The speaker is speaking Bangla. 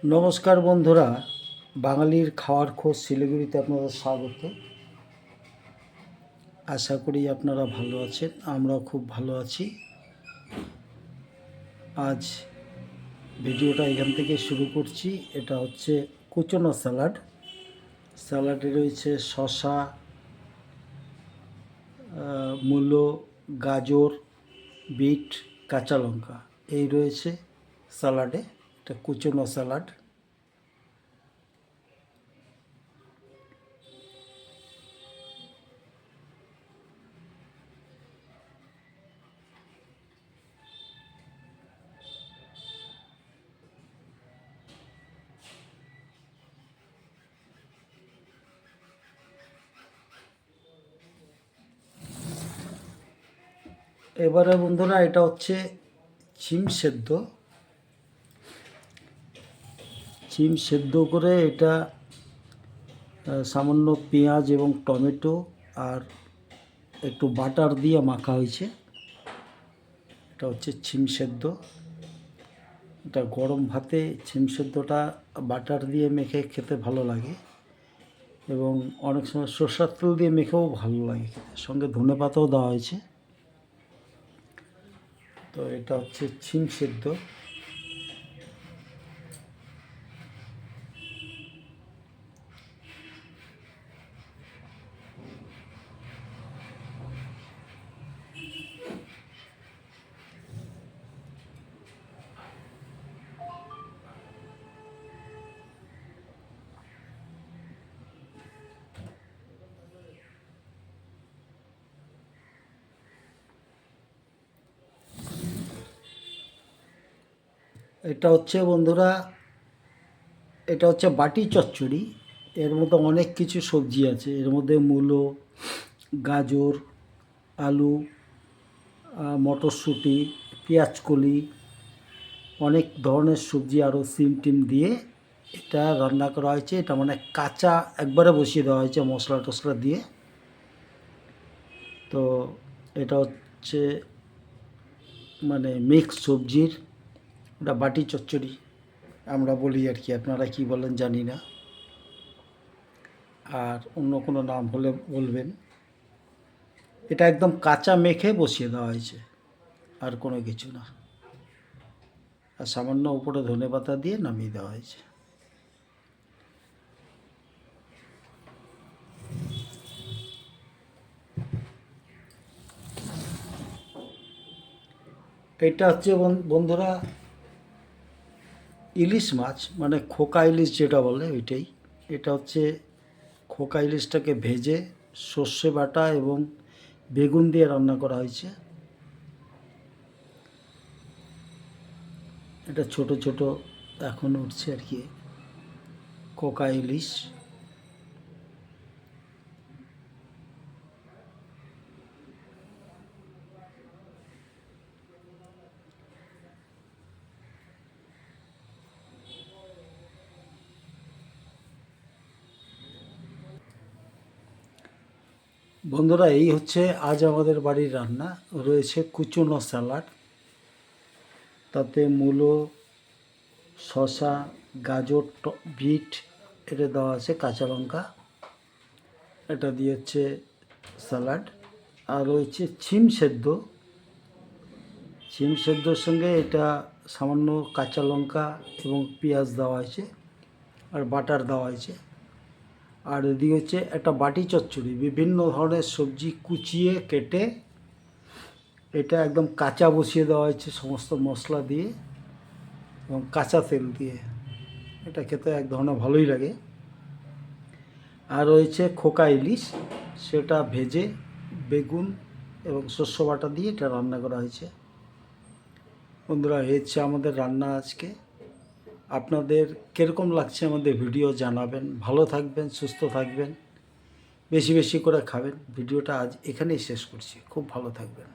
নমস্কার বন্ধুরা, বাঙালির খাওয়ার খোঁজ শিলিগুড়িতে আপনাদের স্বাগত। আশা করি আপনারা ভালো আছেন, আমরাও খুব ভালো আছি। আজ ভিডিওটা এখান থেকে শুরু করছি। এটা হচ্ছে কুচনো স্যালাড। স্যালাডে রয়েছে শসা, মূলো, গাজর, বিট, কাঁচা লঙ্কা, এই রয়েছে স্যালাডে। এটা কুচনো স্যালাড। এবারে বন্ধুরা, এটা হচ্ছে শিম সেদ্ধ। শিম সেদ্ধ করে এটা সামান্য পেঁয়াজ এবং টমেটো আর একটু বাটার দিয়ে মাখা হয়েছে। এটা হচ্ছে শিম সেদ্ধ। এটা গরম ভাতে শিম সেদ্ধটা বাটার দিয়ে মেখে খেতে ভালো লাগে, এবং অনেক সময় সরষের তেল দিয়ে মেখেও ভালো লাগে খেতে। সঙ্গে ধনেপাতাও দেওয়া হয়েছে। তো এটা হচ্ছে শিম সেদ্ধ। এটা হচ্ছে বন্ধুরা, এটা হচ্ছে বাটি চচ্চড়ি। এর মধ্যে অনেক কিছু সবজি আছে। এর মধ্যে মূলো, গাজর, আলু, মটরশুঁটি, পেঁয়াজকলি, অনেক ধরনের সবজি আরও সিম টিম দিয়ে এটা রান্না করা হয়েছে। এটা মানে কাঁচা একবারে বসিয়ে দেওয়া হয়েছে মশলা টশলা দিয়ে। তো এটা হচ্ছে মানে মিক্স সবজির ওটা বাটি চচ্চড়ি আমরা বলি আর কি। আপনারা কি বলেন জানি না, আর অন্য কোনো নাম হলে বলবেন। এটা একদম কাঁচা মেখে বসিয়ে দেওয়া হয়েছে, আর কোনো কিছু না। আর সামান্য উপরে ধনেপাতা দিয়ে নামিয়ে দেওয়া হয়েছে। এটা হচ্ছে বন্ধুরা ইলিশ মাছ, মানে খোকা ইলিশ যেটা বলে ওইটাই। এটা হচ্ছে খোকা ইলিশটাকে ভেজে সর্ষে বাটা এবং বেগুন দিয়ে রান্না করা হয়েছে। এটা ছোট ছোট এখন উঠছে আর কি, খোকা ইলিশ। বন্ধুরা, এই হচ্ছে আজ আমাদের বাড়ির রান্না। রয়েছে কুচনো স্যালাড, তাতে মূলো, শসা, গাজর, বিট এটা দেওয়া আছে, কাঁচা লঙ্কা। এটা দিয়ে হচ্ছে স্যালাড। আর রয়েছে শিম সেদ্ধ। শিম সেদ্ধর সঙ্গে এটা সামান্য কাঁচা লঙ্কা এবং পেঁয়াজ দেওয়া হয়েছে, আর বাটার দেওয়া হয়েছে। আর এদিকে হচ্ছে একটা বাটি চচ্চড়ি, বিভিন্ন ধরনের সবজি কুচিয়ে কেটে এটা একদম কাঁচা বসিয়ে দেওয়া হয়েছে সমস্ত মশলা দিয়ে এবং কাঁচা তেল দিয়ে। এটা খেতে এক ধরনের ভালোই লাগে। আর রয়েছে খোকা ইলিশ, সেটা ভেজে বেগুন এবং শস্য বাটা দিয়ে এটা রান্না করা হয়েছে। বন্ধুরা, এই হচ্ছে আমাদের রান্না আজকে। আপনাদের কীরকম লাগছে আমাদের ভিডিও জানাবেন। ভালো থাকবেন, সুস্থ থাকবেন, বেশি বেশি করে খাবেন। ভিডিওটা আজ এখানেই শেষ করছি। খুব ভালো থাকবেন।